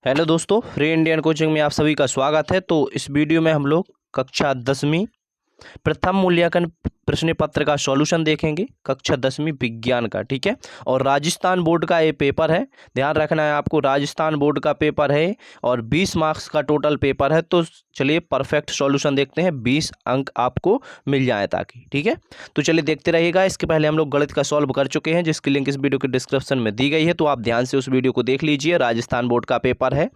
Hello दोस्तों, free Indian coaching में आप सभी का स्वागत है। तो इस वीडियो में हम लोग कक्षा 10वीं प्रथम मूल्यांकन प्रश्न पत्र का सॉल्यूशन देखेंगे, कक्षा 10वीं विज्ञान का। ठीक है, और राजस्थान बोर्ड का ये पेपर है, ध्यान रखना है आपको। राजस्थान बोर्ड का पेपर है और 20 मार्क्स का टोटल पेपर है। तो चलिए परफेक्ट सॉल्यूशन देखते हैं, 20 अंक आपको मिल जाए ताकि। ठीक है, तो चलिए देखते रहिएगा। इसके पहले हम लोग गणित का सॉल्व कर चुके हैं, जिसकी लिंक इस वीडियो के डिस्क्रिप्शन में दी गई है, तो आप ध्यान से उस वीडियो को देख लीजिए। राजस्थान बोर्ड का पेपर है,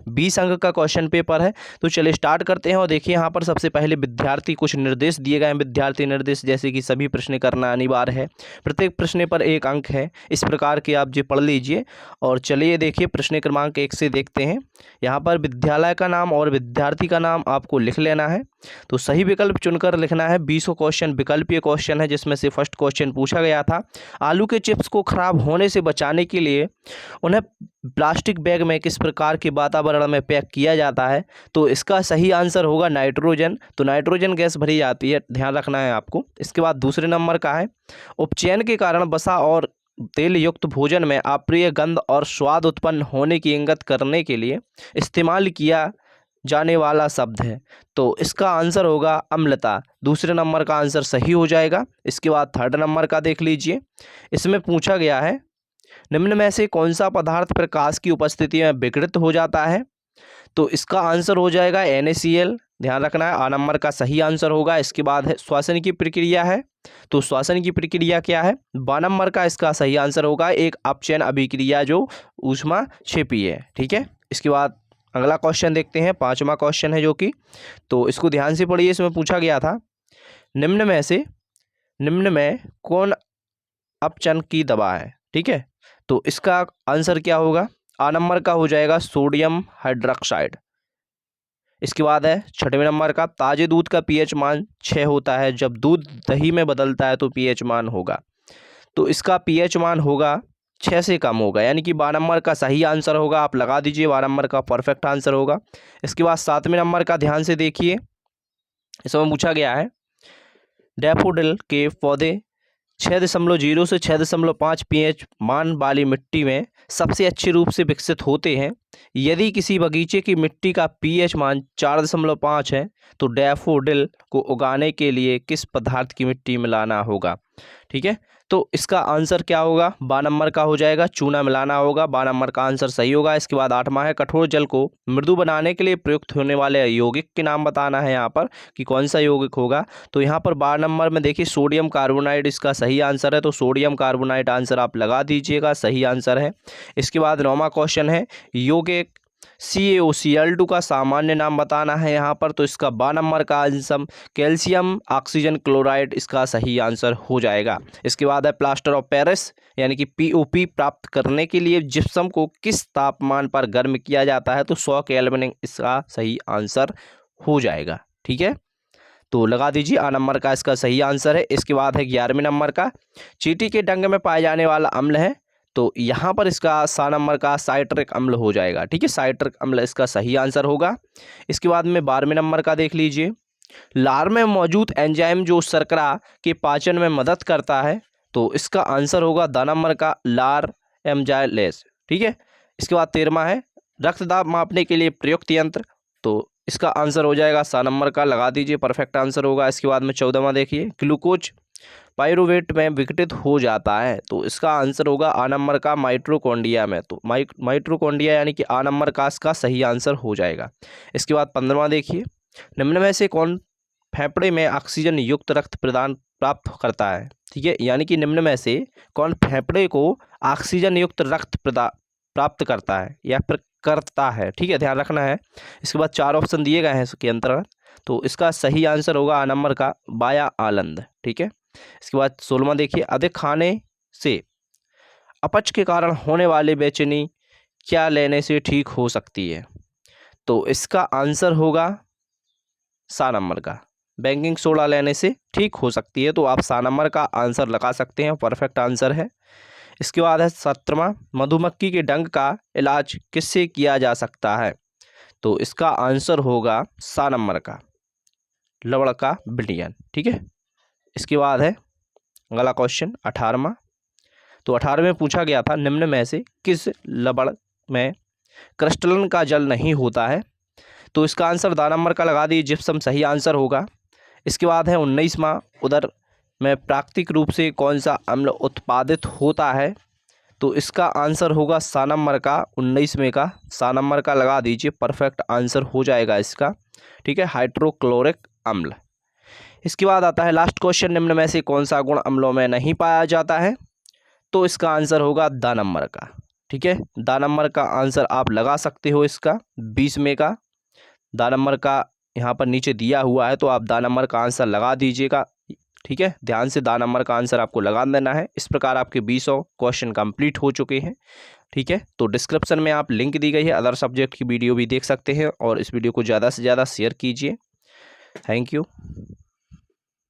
20 अंक का क्वेश्चन पेपर है। तो चलिए स्टार्ट करते हैं। और देखिए यहाँ पर सबसे पहले विद्यार्थी कुछ निर्देश दिए गए हैं। विद्यार्थी निर्देश जैसे कि सभी प्रश्न करना अनिवार्य है, प्रत्येक प्रश्न पर 1 अंक है, इस प्रकार के आप जो पढ़ लीजिए। और चलिए देखिए प्रश्न क्रमांक 1 से देखते हैं। यहाँ पर विद्यालय का नाम और विद्यार्थी का नाम आपको लिख लेना है। तो सही विकल्प चुनकर लिखना है। 20 क्वेश्चन विकल्पीय क्वेश्चन है, जिसमें से फर्स्ट क्वेश्चन पूछा गया था, आलू के चिप्स को खराब होने से बचाने के लिए उन्हें प्लास्टिक बैग में किस प्रकार के वातावरण में पैक किया जाता है। तो इसका सही आंसर होगा नाइट्रोजन। तो नाइट्रोजन गैस भरी जाती है, ध्यान रखना है आपको। इसके बाद दूसरे नंबर का है, उपचयन के कारण वसा और तेल युक्त भोजन में अप्रिय गंध और स्वाद उत्पन्न होने की इंगित करने के लिए इस्तेमाल किया जाने वाला शब्द है। तो इसका आंसर होगा अम्लता। दूसरे नंबर का आंसर सही हो जाएगा। इसके बाद थर्ड नंबर का देख लीजिए। इसमें पूछा गया है, निम्न में से कौन सा पदार्थ प्रकाश की उपस्थिति में विकृत हो जाता है। तो इसका आंसर हो जाएगा NaCl, ध्यान रखना है। आ नंबर का सही आंसर होगा। इसके बाद है श्वसन की प्रक्रिया है। तो श्वसन की प्रक्रिया क्या है, 12 नंबर का इसका सही आंसर होगा एक अपचयन अभिक्रिया जो ऊष्मा क्षेपी है। ठीक है, इसके बाद अगला क्वेश्चन देखते हैं, 5वां क्वेश्चन है जो कि, तो इसको ध्यान से पढ़िए। इसमें पूछा गया था, निम्न में कौन अपचयन की दवा है। ठीक है, तो इसका आंसर क्या होगा, आ नंबर का हो जाएगा सोडियम हाइड्रोक्साइड। इसके बाद है 6वें नंबर का, ताजे दूध का pH मान 6 होता है, जब दूध दही में बदलता है तो pH मान होगा। तो इसका pH मान होगा 6 से कम होगा, यानी कि 12 नंबर का सही आंसर होगा। आप लगा दीजिए, 12 नंबर का परफेक्ट आंसर होगा। इसके बाद 7वें नंबर का ध्यान से देखिए। इसमें पूछा गया है, डैफोडिल के पौधे 6.0 से 6.5 pH मान वाली मिट्टी में सबसे अच्छे रूप से विकसित होते हैं। यदि किसी बगीचे की मिट्टी का pH मान 4.5 है तो डैफोडिल को उगाने के लिए किस पदार्थ की मिट्टी मिलाना होगा। ठीक है, तो इसका आंसर क्या होगा, 12 नंबर का हो जाएगा चूना मिलाना होगा। 12 नंबर का आंसर सही होगा। इसके बाद 8वां है, कठोर जल को मृदु बनाने के लिए प्रयुक्त होने वाले यौगिक के नाम बताना है यहाँ पर कि कौन सा यौगिक होगा। तो यहाँ पर 12 नंबर में देखिए सोडियम कार्बोनाइड इसका सही आंसर है। तो सोडियम कार्बोनाइड आंसर आप लगा दीजिएगा, सही आंसर है। इसके बाद 9वां क्वेश्चन है, यौगिक CaOCl2 का सामान्य नाम बताना है यहाँ पर। तो इसका 12 नंबर का आंसर कैल्शियम ऑक्सीजन क्लोराइड इसका सही आंसर हो जाएगा। इसके बाद है प्लास्टर ऑफ पेरिस यानी कि POP प्राप्त करने के लिए जिप्सम को किस तापमान पर गर्म किया जाता है। तो 100 केल्विन इसका सही आंसर हो जाएगा। ठीक है, तो लगा दीजिए, आ नंबर का इसका सही आंसर है। इसके बाद है 11वें नंबर का, चींटी के डंक में पाए जाने वाला अम्ल है। तो यहाँ पर इसका सा नंबर का साइट्रिक अम्ल हो जाएगा। ठीक है, साइट्रिक अम्ल इसका सही आंसर होगा। इसके बाद में 12वें नंबर का देख लीजिए, लार में मौजूद एंजाइम जो शर्करा के पाचन में मदद करता है। तो इसका आंसर होगा द नंबर का लार एम्जाइलेस। ठीक है, इसके बाद 13वां है, रक्तदाब मापने के लिए प्रयुक्त यंत्र। तो इसका आंसर हो जाएगा सा नंबर का, लगा दीजिए, परफेक्ट आंसर होगा। इसके बाद में 14वां देखिए, ग्लूकोज पाइरुवेट में विघटित हो जाता है। तो इसका आंसर होगा आ नंबर का माइटोकॉन्ड्रिया में। तो माइटोकॉन्ड्रिया यानी कि आ नंबर का इसका सही आंसर हो जाएगा। इसके बाद 15वां देखिए, निम्न में से कौन फेफड़े में ऑक्सीजन युक्त रक्त प्रदान प्राप्त करता है। ठीक है, यानी कि निम्न में से कौन फेफड़े को ऑक्सीजन युक्त रक्त प्राप्त करता है या फिर करता है। ठीक है, ध्यान रखना है। इसके बाद 4 ऑप्शन दिए गए हैं इसके अंतर्गत। तो इसका सही आंसर होगा आ नंबर का बाया आनंद। ठीक है, इसके बाद 16वां देखिए, अधिक खाने से अपच के कारण होने वाली बेचैनी क्या लेने से ठीक हो सकती है। तो इसका आंसर होगा सा नंबर का, बेकिंग सोडा लेने से ठीक हो सकती है। तो आप सा नंबर का आंसर लगा सकते हैं, परफेक्ट आंसर है। इसके बाद है 17वां, मधुमक्खी के डंक का इलाज किससे किया जा सकता है। तो इसका आंसर होगा सा नंबर का लवण का विलयन। ठीक है, इसके बाद है अगला क्वेश्चन 18वां। तो 18वें में पूछा गया था, निम्न में से किस लवण में क्रिस्टलन का जल नहीं होता है। तो इसका आंसर द नंबर का लगा दीजिए, जिप्सम सही आंसर होगा। इसके बाद है 19वां, उदर में प्राकृतिक रूप से कौन सा अम्ल उत्पादित होता है। तो इसका आंसर होगा सा नंबर का, 19वें का सा नंबर का लगा दीजिए, परफेक्ट आंसर हो जाएगा इसका। ठीक है, हाइड्रोक्लोरिक अम्ल। इसके बाद आता है लास्ट क्वेश्चन, निम्न में से कौन सा गुण अम्लों में नहीं पाया जाता है। तो इसका आंसर होगा द नंबर का। ठीक है, द नंबर का आंसर आप लगा सकते हो इसका, 20वें का द नंबर का यहाँ पर नीचे दिया हुआ है, तो आप द नंबर का आंसर लगा दीजिएगा। ठीक है, ध्यान से द नंबर का आंसर आपको लगा देना है। इस प्रकार आपके 20 क्वेश्चन कंप्लीट हो चुके हैं। ठीक है, तो डिस्क्रिप्शन में आप लिंक दी गई है, अदर सब्जेक्ट की वीडियो भी देख सकते हैं, और इस वीडियो को ज़्यादा से ज़्यादा शेयर कीजिए। Thank you.